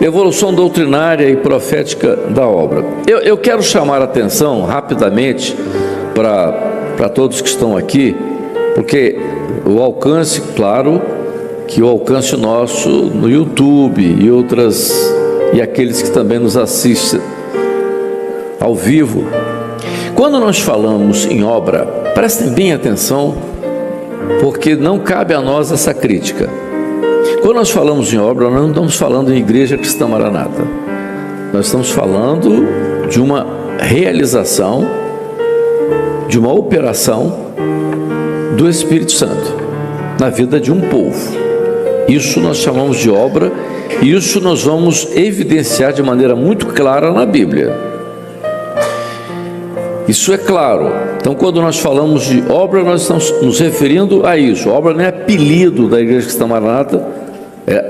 Evolução doutrinária e profética da obra. Eu quero chamar a atenção rapidamente para todos que estão aqui, porque o alcance, claro, que o alcance nosso no YouTube e aqueles que também nos assistem ao vivo. Quando nós falamos em obra, prestem bem atenção, porque não cabe a nós essa crítica. Quando nós falamos em obra, nós não estamos falando em Igreja Cristã Maranata. Nós estamos falando de uma realização, de uma operação do Espírito Santo na vida de um povo. Isso nós chamamos de obra, e isso nós vamos evidenciar de maneira muito clara na Bíblia. Isso é claro. Então, quando nós falamos de obra, nós estamos nos referindo a isso. A obra não é apelido da Igreja Cristã Maranata.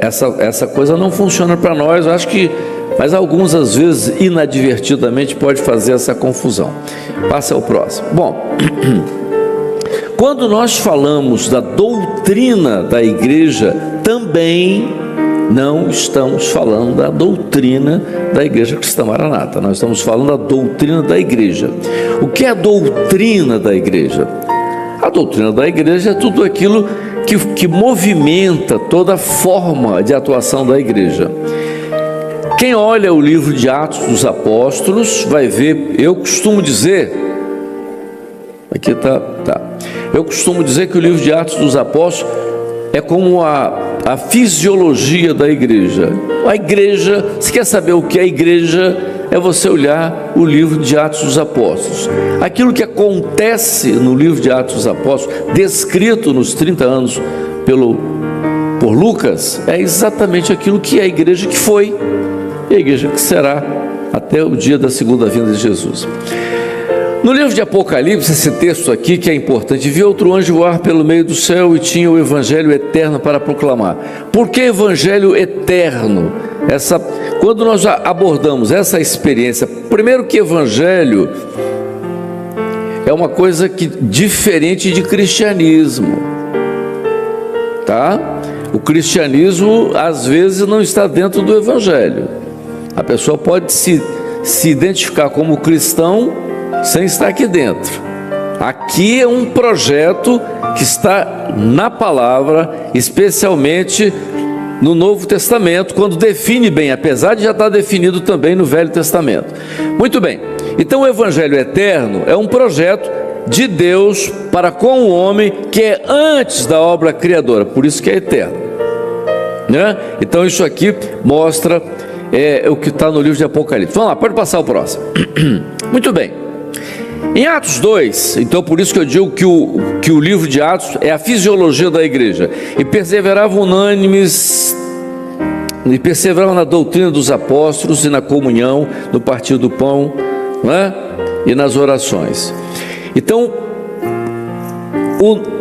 Essa coisa não funciona para nós, eu acho que, mas alguns às vezes inadvertidamente pode fazer essa confusão. Passa ao próximo. Bom, quando nós falamos da doutrina da igreja, também não estamos falando da doutrina da Igreja Cristã Maranata, nós estamos falando da doutrina da igreja. O que é a doutrina da igreja? A doutrina da igreja é tudo aquilo que movimenta toda a forma de atuação da igreja. Quem olha o livro de Atos dos Apóstolos vai ver, eu costumo dizer, aqui tá. Eu costumo dizer que o livro de Atos dos Apóstolos é como a fisiologia da igreja. A igreja, se quer saber o que é a igreja, é você olhar o livro de Atos dos Apóstolos. Aquilo que acontece no livro de Atos dos Apóstolos, descrito nos 30 anos por Lucas, é exatamente aquilo que é a igreja que foi e a igreja que será até o dia da segunda vinda de Jesus. No livro de Apocalipse, esse texto aqui que é importante: vi outro anjo voar pelo meio do céu e tinha o evangelho eterno para proclamar. Por que evangelho eterno? Quando nós abordamos essa experiência, primeiro que evangelho é uma coisa diferente de cristianismo, tá? O cristianismo às vezes não está dentro do evangelho. A pessoa pode se identificar como cristão sem estar aqui dentro. Aqui é um projeto que está na palavra, especialmente no Novo Testamento, quando define bem, apesar de já estar definido também no Velho Testamento. Muito bem, então o Evangelho Eterno é um projeto de Deus para com o homem que é antes da obra criadora, por isso que é eterno, né? Então isso aqui mostra o que está no livro de Apocalipse. Vamos lá, pode passar o próximo. Muito bem. Em Atos 2, então por isso que eu digo que o livro de Atos é a fisiologia da igreja. E perseveravam unânimes, e perseveravam na doutrina dos apóstolos e na comunhão, no partir do pão, não é? E nas orações. Então,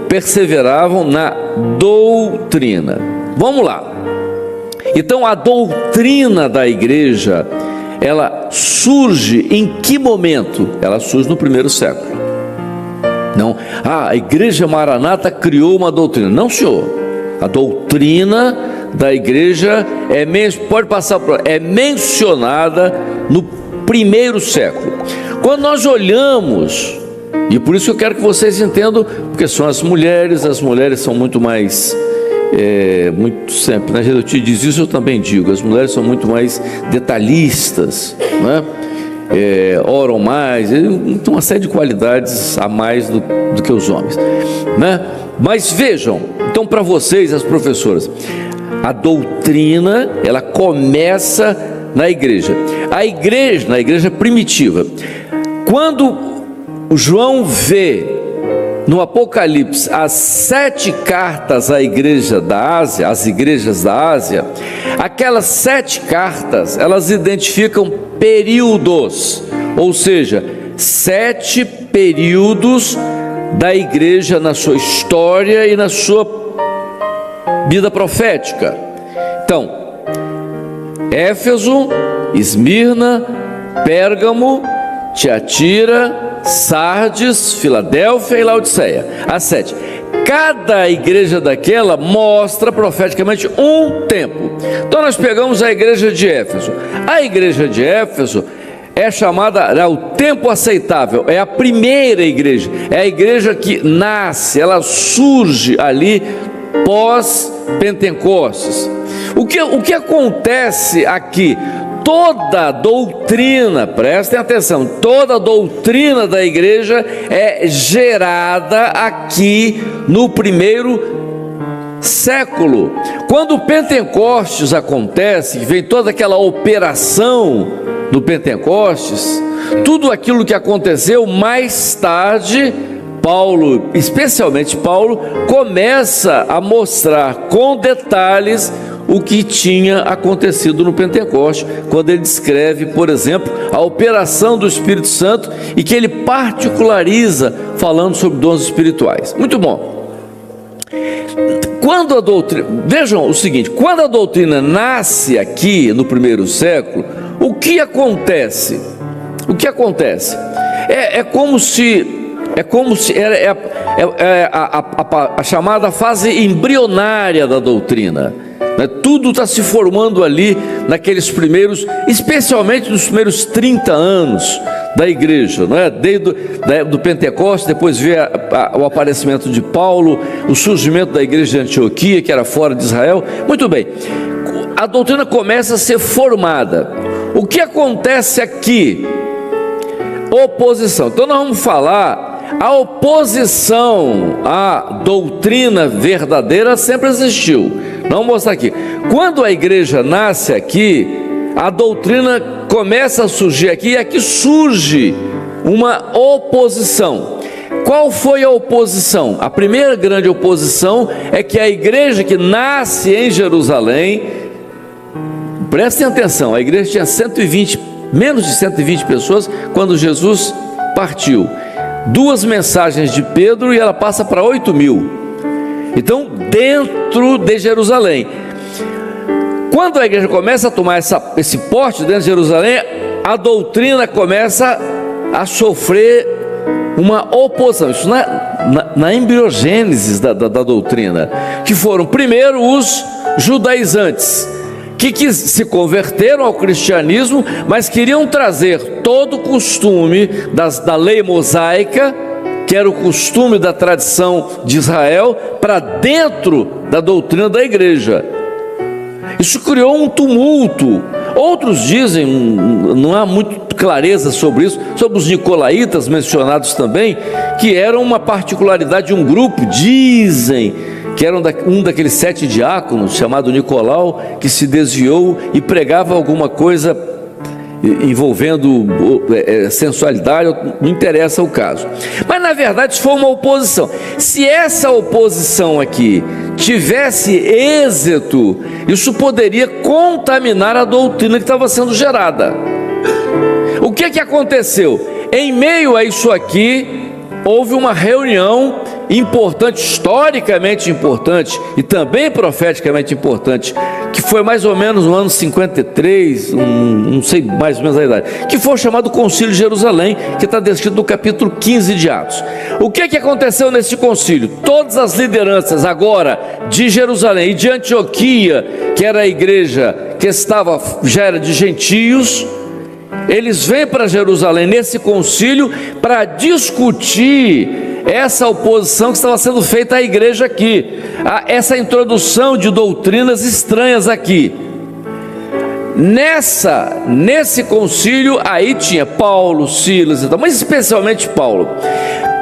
perseveravam na doutrina. Vamos lá. Então a doutrina da igreja, ela surge em que momento? Ela surge no primeiro século. Não, a Igreja Maranata criou uma doutrina. Não, senhor. A doutrina da igreja é mencionada no primeiro século. Quando nós olhamos, e por isso eu quero que vocês entendam, porque são as mulheres são muito mais... muito sempre, né? Eu te diz isso, eu também digo, as mulheres são muito mais detalhistas, né? Oram mais, tem uma série de qualidades a mais do que os homens, né? Mas vejam, então para vocês, as professoras, a doutrina, ela começa na igreja, na igreja primitiva. Quando o João vê no Apocalipse as 7 cartas à igreja da Ásia, às igrejas da Ásia, aquelas 7 cartas, elas identificam períodos, ou seja, 7 períodos da igreja na sua história e na sua vida profética. Então, Éfeso, Esmirna, Pérgamo, Tiatira, Sardes, Filadélfia e Laodiceia, as 7. cada igreja daquela mostra profeticamente um tempo. Então nós pegamos a igreja de Éfeso. A igreja de Éfeso é chamada, é o tempo aceitável, é a primeira igreja, é a igreja que nasce, ela surge ali pós-Pentecostes. O que acontece aqui? Toda a doutrina, prestem atenção, toda a doutrina da igreja é gerada aqui no primeiro século. Quando o Pentecostes acontece, vem toda aquela operação do Pentecostes, tudo aquilo que aconteceu mais tarde, Paulo, especialmente Paulo, começa a mostrar com detalhes o que tinha acontecido no Pentecoste, quando ele descreve, por exemplo, a operação do Espírito Santo e que ele particulariza falando sobre dons espirituais. Muito bom. Quando a doutrina, vejam o seguinte, quando a doutrina nasce aqui no primeiro século, o que acontece? O que acontece? É como se a chamada fase embrionária da doutrina. Tudo está se formando ali naqueles primeiros, especialmente nos primeiros 30 anos da igreja, não é? Desde do Pentecostes, depois vê o aparecimento de Paulo, o surgimento da igreja de Antioquia, que era fora de Israel. Muito bem, a doutrina começa a ser formada. O que acontece aqui? Oposição. Então nós vamos falar, a oposição à doutrina verdadeira sempre existiu. Vamos mostrar aqui. Quando a igreja nasce aqui, a doutrina começa a surgir aqui, e aqui surge uma oposição. Qual foi a oposição? A primeira grande oposição é que a igreja que nasce em Jerusalém, prestem atenção, a igreja tinha menos de 120 pessoas quando Jesus partiu. 2 mensagens de Pedro e ela passa para 8.000. Então, dentro de Jerusalém, quando a igreja começa a tomar esse porte dentro de Jerusalém, a doutrina começa a sofrer uma oposição. Isso na embriogênese da doutrina, que foram primeiro os judaizantes, que se converteram ao cristianismo, mas queriam trazer todo o costume da lei mosaica, que era o costume da tradição de Israel, para dentro da doutrina da igreja. Isso criou um tumulto. Outros dizem, não há muita clareza sobre isso, sobre os nicolaítas mencionados também, que eram uma particularidade de um grupo, dizem que era um daqueles 7 diáconos, chamado Nicolau, que se desviou e pregava alguma coisa envolvendo sensualidade, não interessa o caso. Mas na verdade isso foi uma oposição. Se essa oposição aqui tivesse êxito, isso poderia contaminar a doutrina que estava sendo gerada. O que aconteceu? Em meio a isso aqui, houve uma reunião importante, historicamente importante e também profeticamente importante, que foi mais ou menos no ano 53, não sei mais ou menos a idade, que foi chamado Concílio de Jerusalém, que está descrito no capítulo 15 de Atos. O que aconteceu nesse concílio? Todas as lideranças agora de Jerusalém e de Antioquia, que era a igreja que já era de gentios, eles vêm para Jerusalém nesse concílio para discutir essa oposição que estava sendo feita à igreja aqui, essa introdução de doutrinas estranhas aqui. Nesse concílio aí tinha Paulo, Silas e tal, mas especialmente Paulo.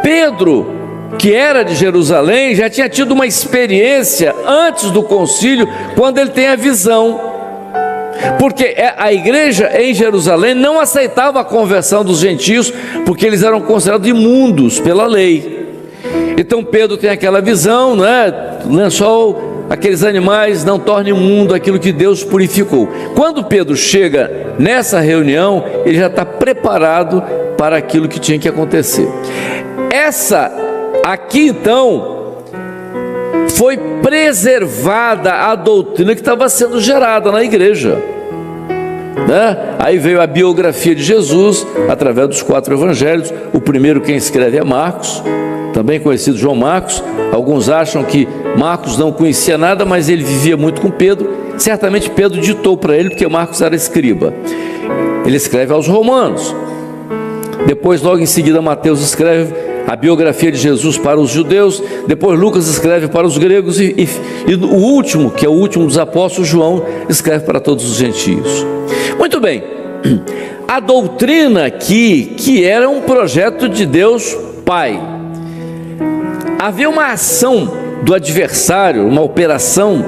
Pedro, que era de Jerusalém, já tinha tido uma experiência antes do concílio, quando ele tem a visão. Porque a igreja em Jerusalém não aceitava a conversão dos gentios, porque eles eram considerados imundos pela lei. Então Pedro tem aquela visão, lençol, aqueles animais não tornem imundo aquilo que Deus purificou. Quando Pedro chega nessa reunião, ele já está preparado para aquilo que tinha que acontecer. Aqui então foi preservada a doutrina que estava sendo gerada na igreja, Aí veio a biografia de Jesus através dos 4 evangelhos. O primeiro quem escreve é Marcos, também conhecido João Marcos. Alguns acham que Marcos não conhecia nada, mas ele vivia muito com Pedro. Certamente Pedro ditou para ele, porque Marcos era escriba. Ele escreve aos Romanos. Depois, logo em seguida, Mateus escreve a biografia de Jesus para os judeus. Depois Lucas escreve para os gregos e o último, que é o último dos apóstolos, João, escreve para todos os gentios. Muito bem, a doutrina aqui, que era um projeto de Deus Pai, havia uma ação do adversário, uma operação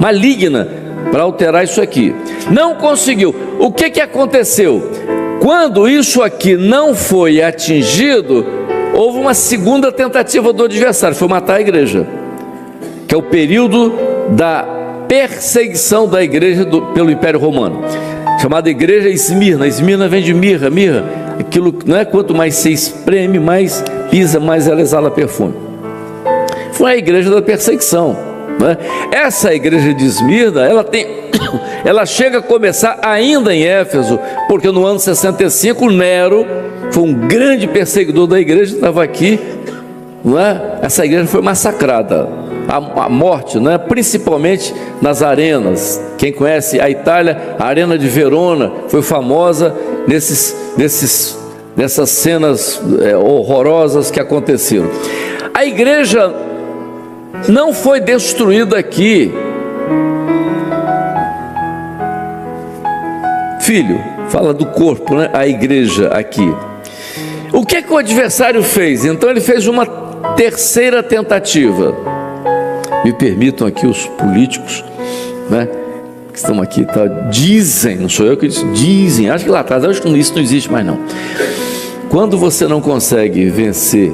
maligna para alterar isso aqui. Não conseguiu. O que aconteceu? Quando isso aqui não foi atingido, houve uma segunda tentativa do adversário, foi matar a igreja, que é o período da perseguição da igreja pelo Império Romano, chamada igreja Esmirna. Esmirna vem de mirra, aquilo, não é? Quanto mais se espreme, mais pisa, mais ela exala perfume. Foi a igreja da perseguição, não é? Essa igreja de Esmirna, ela chega a começar ainda em Éfeso, porque no ano 65 Nero foi um grande perseguidor da igreja, estava aqui, não é? Essa igreja foi massacrada, a morte, não é? Principalmente nas arenas. Quem conhece a Itália, a arena de Verona foi famosa nessas cenas horrorosas que aconteceram. A igreja não foi destruída aqui. Filho, fala do corpo, né? A igreja aqui. O que o adversário fez? Então ele fez uma terceira tentativa. Me permitam aqui os políticos, né, que estão aqui, tá? Dizem, não sou eu que disse, dizem, acho que lá atrás, acho que isso não existe mais não. Quando você não consegue vencer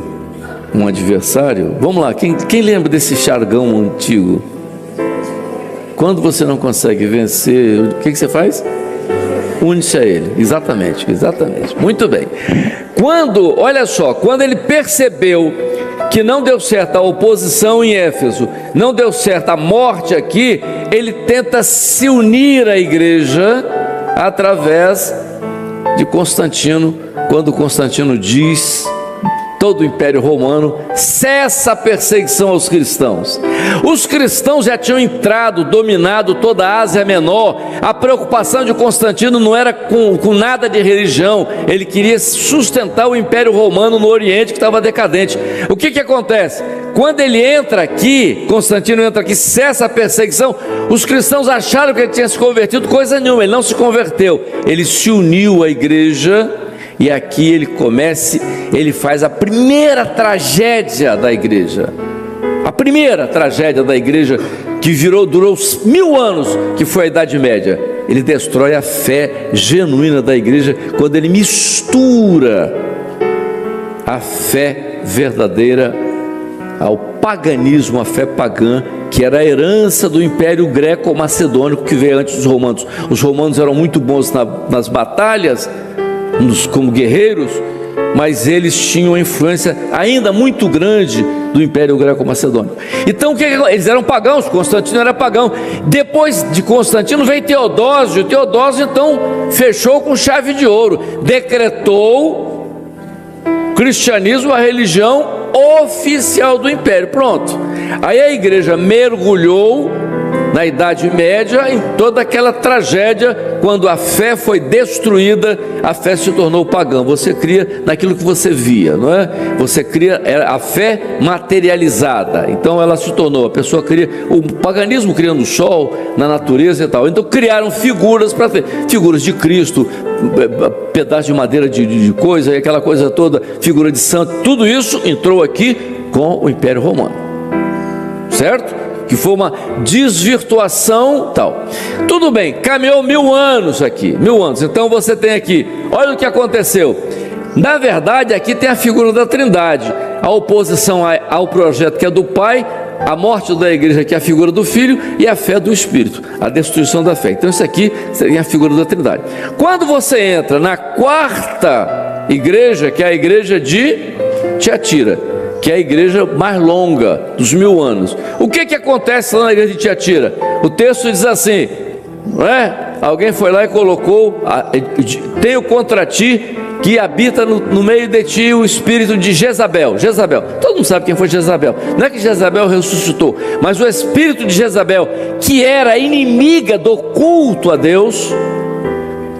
um adversário, vamos lá, quem lembra desse jargão antigo? Quando você não consegue vencer, o que você faz? Une-se a ele. Exatamente, muito bem. Olha só, quando ele percebeu que não deu certo a oposição em Éfeso, não deu certo a morte aqui, ele tenta se unir à igreja através de Constantino, quando Constantino diz: todo o Império Romano, cessa a perseguição aos cristãos. Os cristãos já tinham entrado, dominado toda a Ásia Menor. A preocupação de Constantino não era com nada de religião, ele queria sustentar o Império Romano no Oriente, que estava decadente. O que acontece? Quando ele entra aqui, Constantino entra aqui, cessa a perseguição, os cristãos acharam que ele tinha se convertido, coisa nenhuma, ele não se converteu, ele se uniu à igreja. E aqui ele faz a primeira tragédia da igreja. A primeira tragédia da igreja, que durou 1000 anos, que foi a Idade Média. Ele destrói a fé genuína da igreja, quando ele mistura a fé verdadeira ao paganismo, a fé pagã, que era a herança do Império Greco-Macedônico, que veio antes dos romanos. Os romanos eram muito bons nas batalhas, como guerreiros, mas eles tinham uma influência ainda muito grande do Império Greco-Macedônico. Então eles eram pagãos, Constantino era pagão. Depois de Constantino veio Teodósio. Teodósio então fechou com chave de ouro, decretou o cristianismo a religião oficial do Império. Pronto. Aí a igreja mergulhou na Idade Média, em toda aquela tragédia, quando a fé foi destruída, a fé se tornou pagã. Você cria naquilo que você via, não é? Você cria a fé materializada. Então ela se tornou, a pessoa cria, o paganismo cria no sol, na natureza e tal. Então criaram figuras para ter, figuras de Cristo, pedaço de madeira de coisa, e aquela coisa toda, figura de santo. Tudo isso entrou aqui com o Império Romano, certo? Que foi uma desvirtuação tal. Tudo bem, caminhou 1000 anos aqui, 1000 anos. Então você tem aqui, olha o que aconteceu. Na verdade, aqui tem a figura da Trindade, a oposição ao projeto que é do Pai, a morte da igreja, que é a figura do Filho, e a fé do Espírito, a destruição da fé. Então isso aqui seria a figura da Trindade. Quando você entra na quarta igreja, que é a igreja de Tiatira, que é a igreja mais longa, dos 1000 anos. O que acontece lá na igreja de Tiatira? O texto diz assim, não é? Alguém foi lá e colocou: tenho contra ti que habita no meio de ti o espírito de Jezabel. Jezabel, todo mundo sabe quem foi Jezabel. Não é que Jezabel ressuscitou, mas o espírito de Jezabel, que era inimiga do culto a Deus.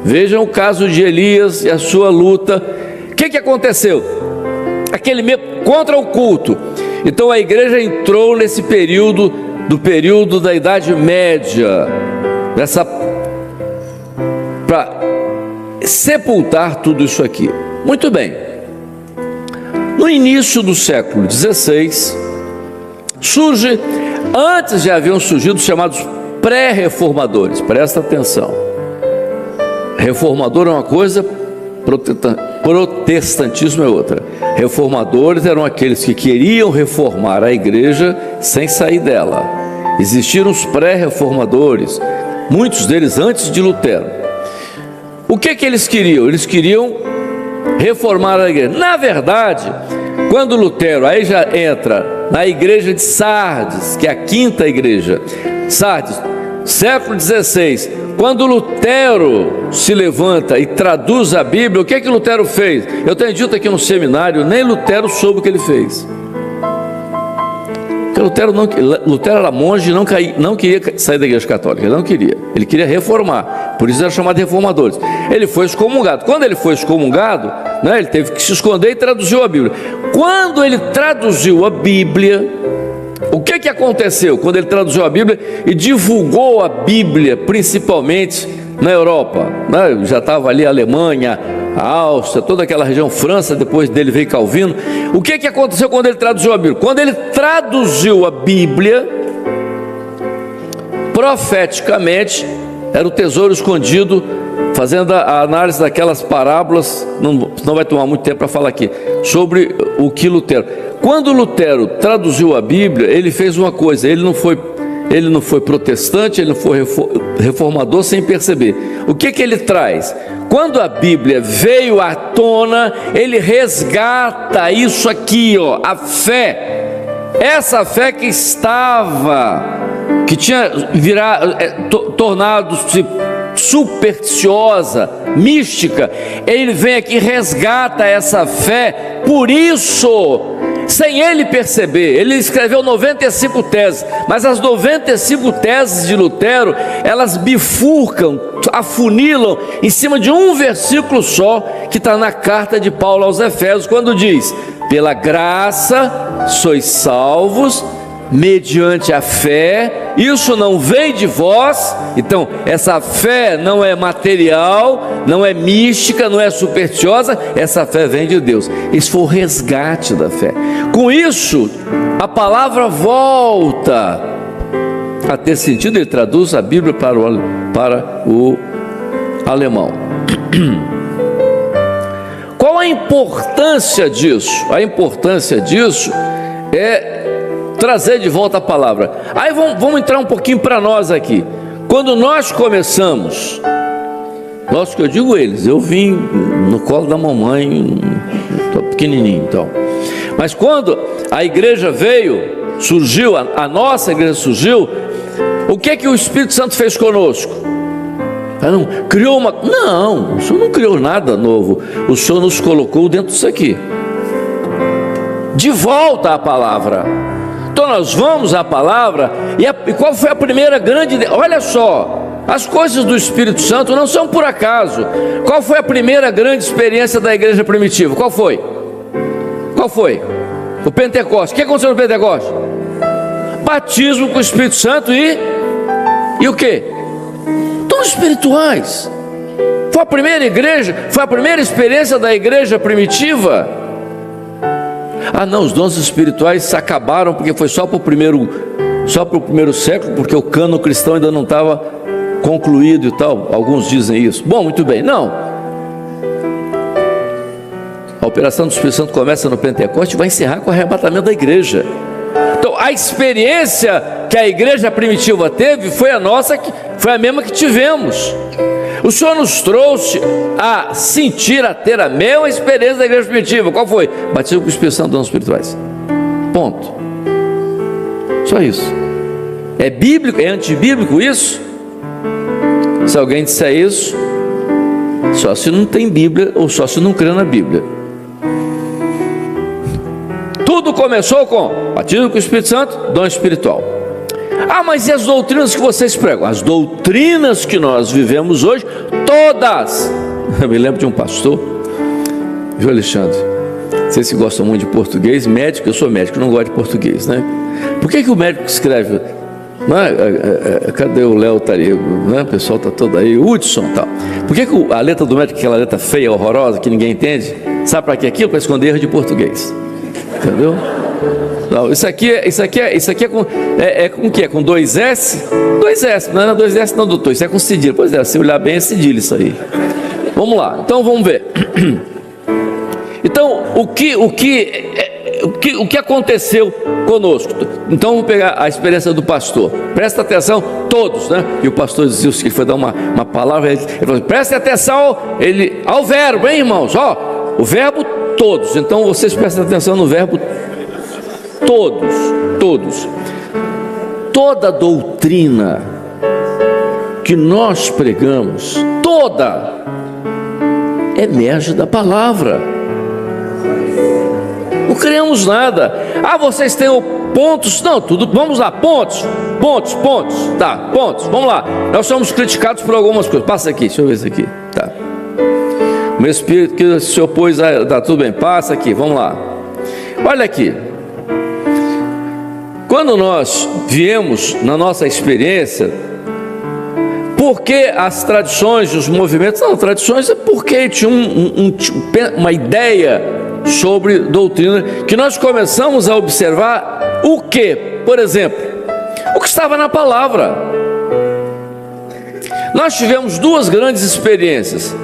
Vejam o caso de Elias e a sua luta. O que aconteceu? Aquele medo contra o culto. Então a igreja entrou nesse período da Idade Média, para sepultar tudo isso aqui. Muito bem. No início do século XVI, antes já haviam surgido os chamados pré-reformadores. Presta atenção. Reformador é uma coisa, protestantismo é outra. Reformadores eram aqueles que queriam reformar a igreja sem sair dela. Existiram os pré-reformadores, muitos deles antes de Lutero. O que eles queriam? Eles queriam reformar a igreja. Na verdade, quando Lutero aí já entra na igreja de Sardes, que é a quinta igreja, Sardes, século XVI, quando Lutero se levanta e traduz a Bíblia, o que Lutero fez? Eu tenho dito aqui no seminário, nem Lutero soube o que ele fez. Porque Lutero era monge e não queria sair da igreja católica, ele não queria, ele queria reformar, por isso era chamado de reformadores. Ele foi excomungado. Quando ele foi excomungado, ele teve que se esconder e traduziu a Bíblia. Quando ele traduziu a Bíblia, o que aconteceu quando ele traduziu a Bíblia e divulgou a Bíblia, principalmente na Europa? Já estava ali a Alemanha, a Áustria, toda aquela região, França, depois dele veio Calvino. O que aconteceu quando ele traduziu a Bíblia? Quando ele traduziu a Bíblia, profeticamente, era o tesouro escondido, fazendo a análise daquelas parábolas, não vai tomar muito tempo para falar aqui, sobre o que Lutero. Quando Lutero traduziu a Bíblia, ele fez uma coisa, ele não foi protestante, ele não foi reformador sem perceber. O que ele traz? Quando a Bíblia veio à tona, ele resgata isso aqui, a fé. Essa fé que tinha tornado-se supersticiosa, mística, ele vem aqui e resgata essa fé. Por isso, sem ele perceber, ele escreveu 95 teses, mas as 95 teses de Lutero, elas bifurcam, afunilam em cima de um versículo só, que está na carta de Paulo aos Efésios, quando diz: pela graça sois salvos, mediante a fé, isso não vem de vós. Então essa fé não é material, não é mística, não é supersticiosa, essa fé vem de Deus. Esse foi o resgate da fé. Com isso, a palavra volta a ter sentido. Ele traduz a Bíblia para o alemão. Qual a importância disso? A importância disso é trazer de volta a palavra. Aí vamos entrar um pouquinho para nós aqui. Quando nós começamos, nós que eu digo eles, eu vim no colo da mamãe, estou pequenininho então. Mas quando a igreja surgiu, a nossa igreja surgiu, o que o Espírito Santo fez conosco? Não, criou uma... Não, o Senhor não criou nada novo. O Senhor nos colocou dentro disso aqui. De volta à palavra. Então nós vamos à palavra, e qual foi a primeira grande... Olha só, as coisas do Espírito Santo não são por acaso. Qual foi a primeira grande experiência da igreja primitiva? Qual foi? O Pentecostes. O que aconteceu no Pentecostes? Batismo com o Espírito Santo e o quê? Dons espirituais. Foi a primeira igreja, foi a primeira experiência da igreja primitiva. Não, os dons espirituais se acabaram porque foi só para o primeiro século, porque o cânon cristão ainda não estava concluído e tal. Alguns dizem isso. Bom, muito bem, não. A operação do Espírito Santo começa no Pentecostes e vai encerrar com o arrebatamento da igreja. Então, a experiência que a igreja primitiva teve foi a nossa, foi a mesma que tivemos. O Senhor nos trouxe a sentir, a ter a mesma experiência da igreja primitiva. Qual foi? Batismo com o Espírito Santo, dons espirituais. Ponto. Só isso. É bíblico? É antibíblico isso? Se alguém disser isso, Só se não tem Bíblia ou só se não crê na Bíblia. Tudo começou com batismo com o Espírito Santo, dom espiritual. Ah, mas e as doutrinas que vocês pregam? As doutrinas que nós vivemos hoje, todas. Eu me lembro de um pastor, viu, Alexandre? Vocês que gostam muito de português, médico, eu sou médico, não gosto de português, né? Por que o médico escreve? Cadê o Léo Tarigo? Né? O pessoal está todo aí, Hudson e tal. Por que a letra do médico é aquela letra feia, horrorosa, que ninguém entende? Sabe para que aquilo? Para esconder erro de português. Entendeu? Não, isso aqui é com o quê? Com 2S? 2S, não é 2S não, doutor, isso é com cedilha. Pois é, se olhar bem é cedilha isso aí. Vamos lá, então vamos ver. Então, o que aconteceu conosco? Então vamos pegar a experiência do pastor. Presta atenção, todos, né? E o pastor dizia que ele foi dar uma palavra, ele falou: presta atenção ao verbo, hein, irmãos? Ó, o verbo todos. Então vocês prestem atenção no verbo todos. Toda doutrina que nós pregamos, toda, emerge da palavra. Não criamos nada. Ah, vocês têm pontos? Não, tudo. Vamos lá, pontos. Tá, pontos. Vamos lá. Nós somos criticados por algumas coisas. Passa aqui, deixa eu ver isso aqui. Tá. O meu espírito que se opôs a. Tá, tudo bem, passa aqui, vamos lá. Olha aqui. Quando nós viemos na nossa experiência, por que as tradições, os movimentos? Não, tradições é porque tinha uma ideia sobre doutrina, que nós começamos a observar o que? Por exemplo, o que estava na palavra. Nós tivemos duas grandes experiências.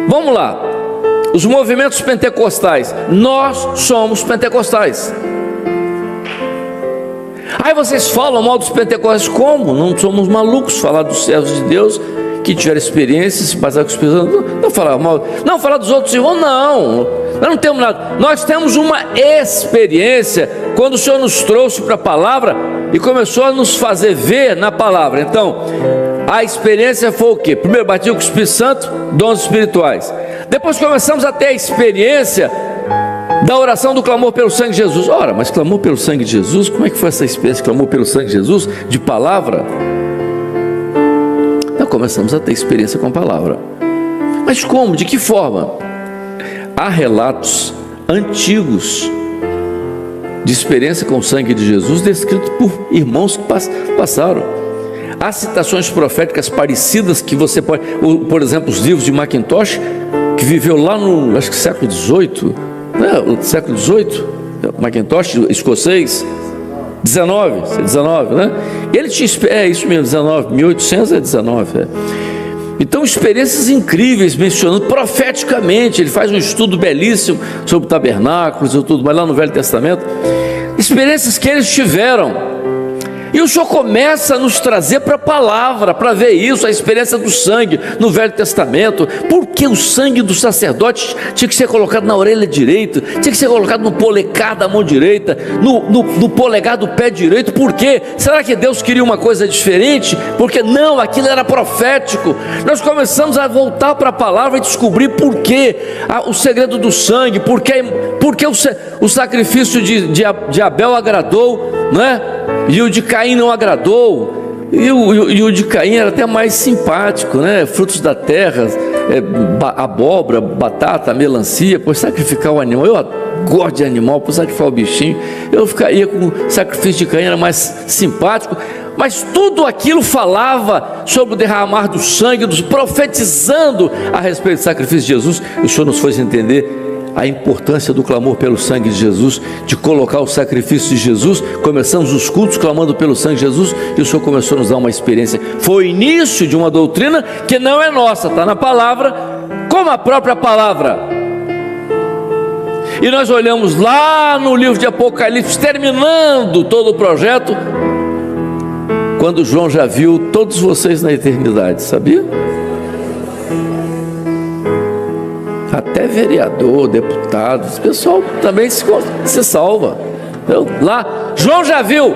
Vamos lá, os movimentos pentecostais. Nós somos pentecostais. Aí vocês falam mal dos pentecostais. Como? Não somos malucos falar dos servos de Deus que tiveram experiências, se passaram com os pessoas, não falar mal, não falar dos outros irmãos, não, nós não temos nada. Nós temos uma experiência quando o Senhor nos trouxe para a palavra e começou a nos fazer ver na palavra. Então, a experiência foi o quê? Primeiro, batismo com o Espírito Santo, dons espirituais. Depois começamos a ter a experiência da oração do clamor pelo sangue de Jesus. Ora, mas clamor pelo sangue de Jesus? Como é que foi essa experiência? Clamor pelo sangue de Jesus, de palavra? Então começamos a ter experiência com a palavra. Mas como? De que forma? Há relatos antigos de experiência com o sangue de Jesus descritos por irmãos que passaram. Há citações proféticas parecidas que você pode, por exemplo, os livros de Mackintosh, que viveu lá no, acho que século XVIII, né? O século XVIII, Mackintosh, escocês, 19, né? Ele tinha, isso mesmo, 19, 1800 é 19, Então, experiências incríveis, mencionando profeticamente. Ele faz um estudo belíssimo sobre tabernáculos e tudo, mas lá no Velho Testamento, experiências que eles tiveram. E o Senhor começa a nos trazer para a palavra, para ver isso, a experiência do sangue no Velho Testamento. Porque o sangue do sacerdote tinha que ser colocado na orelha direita, tinha que ser colocado no polegar da mão direita, no polegar do pé direito. Por quê? Será que Deus queria uma coisa diferente? Porque não, aquilo era profético. Nós começamos a voltar para a palavra e descobrir por quê, o segredo do sangue, porque o sacrifício de Abel agradou, não é? E o de Caim não agradou. E o de Caim era até mais simpático, né? Frutos da terra, abóbora, batata, melancia. Por sacrificar o animal, eu gosto de animal, por sacrificar o bichinho, eu ficaria com o sacrifício de Caim, era mais simpático. Mas tudo aquilo falava sobre o derramar do sangue, profetizando a respeito do sacrifício de Jesus. E o Senhor nos fez entender a importância do clamor pelo sangue de Jesus, de colocar o sacrifício de Jesus. Começamos os cultos clamando pelo sangue de Jesus, e o Senhor começou a nos dar uma experiência. Foi o início de uma doutrina que não é nossa, está na palavra, como a própria palavra. E nós olhamos lá no livro de Apocalipse, terminando todo o projeto, quando João já viu todos vocês na eternidade, sabia? Até vereador, deputado, esse pessoal também se salva. Então, lá, João já viu.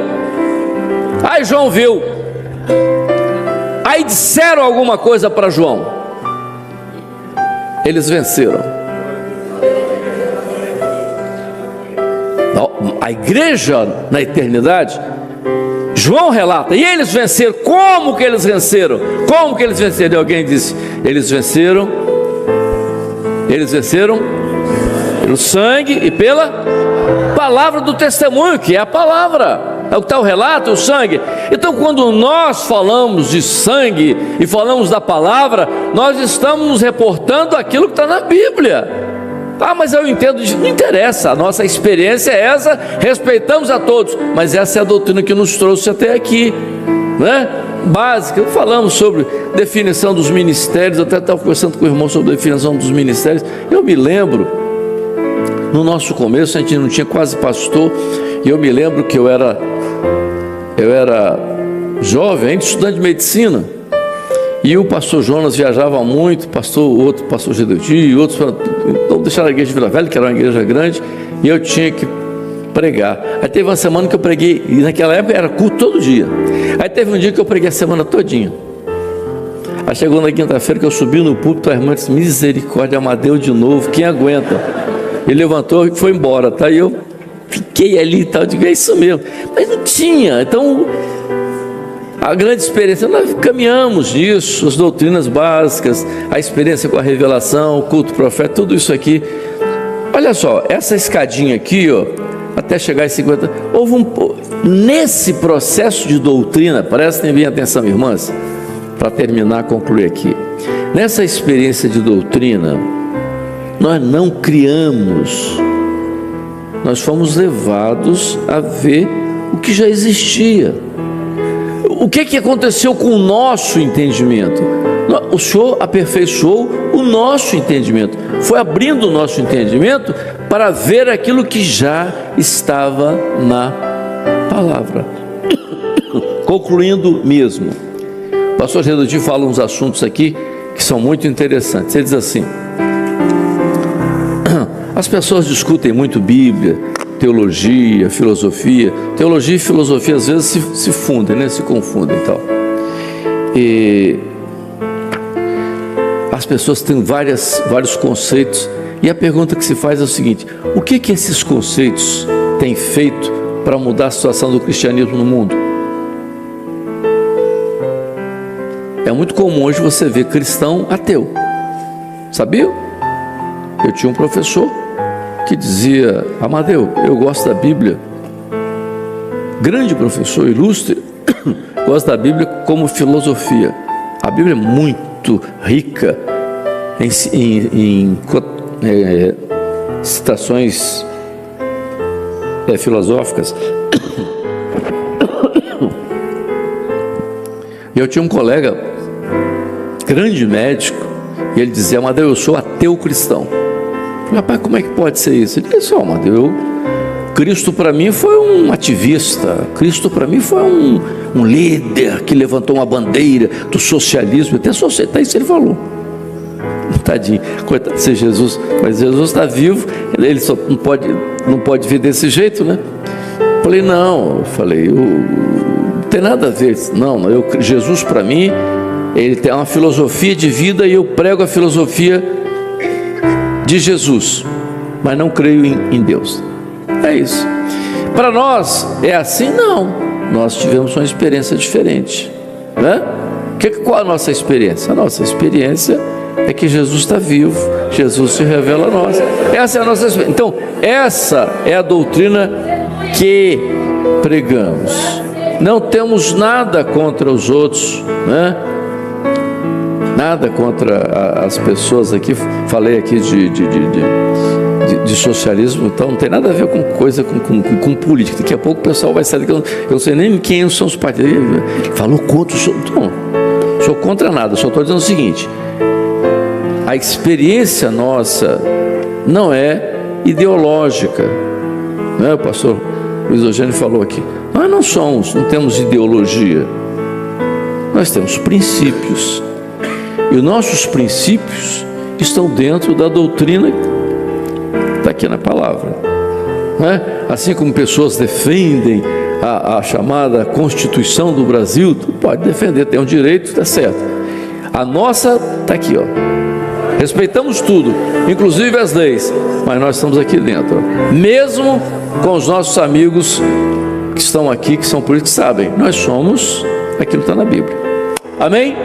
Aí João viu. Aí disseram alguma coisa para João. eles venceram. A igreja na eternidade, João relata, e eles venceram. Como que eles venceram? Como que eles venceram? E alguém disse, eles venceram pelo sangue e pela palavra do testemunho, que é a palavra. É o que está o relato, o sangue. Então, quando nós falamos de sangue e falamos da palavra, nós estamos nos reportando aquilo que está na Bíblia. Ah, mas eu entendo, não interessa, a nossa experiência é essa, respeitamos a todos, mas essa é a doutrina que nos trouxe até aqui, né? Básica. Falamos sobre definição dos ministérios, eu até estava conversando com o irmão sobre a definição dos ministérios. Eu me lembro, no nosso começo, a gente não tinha quase pastor, e eu me lembro que eu era jovem, ainda estudante de medicina, e o pastor Jonas viajava muito, outro pastor Gedeuti, outros não deixaram a igreja de Vila Velha, que era uma igreja grande, e eu tinha que pregar. Aí teve uma semana que eu preguei, e naquela época era culto todo dia. Aí teve um dia que eu preguei a semana todinha. Aí chegou na quinta-feira que eu subi no púlpito, a irmã disse, misericórdia, Amadeu de novo, quem aguenta? Ele levantou e foi embora, tá? E eu fiquei ali e tal, digo, é isso mesmo. Mas não tinha, então... A grande experiência, nós caminhamos nisso, as doutrinas básicas, a experiência com a revelação, o culto profético, tudo isso aqui. Olha só, essa escadinha aqui, ó, até chegar em 50, nesse processo de doutrina, prestem bem atenção, irmãs, para terminar, concluir aqui. Nessa experiência de doutrina, nós não criamos, nós fomos levados a ver o que já existia. O que aconteceu com o nosso entendimento? O Senhor aperfeiçoou o nosso entendimento, foi abrindo o nosso entendimento para ver aquilo que já estava na palavra. Concluindo mesmo, o pastor Gedeuti fala uns assuntos aqui que são muito interessantes. Ele diz assim: as pessoas discutem muito Bíblia, teologia, filosofia. Teologia e filosofia às vezes se fundem, né? Se confundem e tal. E as pessoas têm vários conceitos, e a pergunta que se faz é o seguinte: o que esses conceitos têm feito para mudar a situação do cristianismo no mundo? É muito comum hoje você ver cristão ateu, sabia? Eu tinha um professor que dizia: Amadeu, eu gosto da Bíblia, grande professor, ilustre, gosto da Bíblia como filosofia. A Bíblia é muito rica em citações filosóficas. E eu tinha um colega, grande médico, e ele dizia: Amadeu, eu sou ateu cristão. Rapaz, como é que pode ser isso? Ele disse: Amadeu, Cristo para mim foi um ativista, Cristo para mim foi um líder que levantou uma bandeira do socialismo, até sociedade, isso ele falou. Tadinho, coitado de ser Jesus, mas Jesus está vivo, ele só não pode vir desse jeito, né? Falei, não tem nada a ver. Não, Jesus para mim, ele tem uma filosofia de vida e eu prego a filosofia de Jesus, mas não creio em Deus. É isso. Para nós é assim? Não. Nós tivemos uma experiência diferente, né? Qual a nossa experiência? A nossa experiência é que Jesus está vivo, Jesus se revela a nós. Essa é a nossa experiência. Então, essa é a doutrina que pregamos. Não temos nada contra os outros, né? Nada contra as pessoas aqui. Falei aqui de socialismo, então não tem nada a ver com coisa, com política. Daqui a pouco o pessoal vai sair, eu não sei nem quem são os partidos. Falou contra, não sou contra nada, só estou dizendo o seguinte: a experiência nossa não é ideológica, né? O pastor Luiz Eugênio falou aqui, nós não temos ideologia, nós temos princípios, e os nossos princípios estão dentro da doutrina que está aqui na palavra, né? Assim como pessoas defendem a chamada Constituição do Brasil, tu pode defender, tem um direito, está certo. A nossa está aqui, ó. respeitamos tudo, inclusive as leis, mas nós estamos aqui dentro, mesmo com os nossos amigos que estão aqui, que são políticos, que sabem, nós somos aquilo que está na Bíblia. Amém?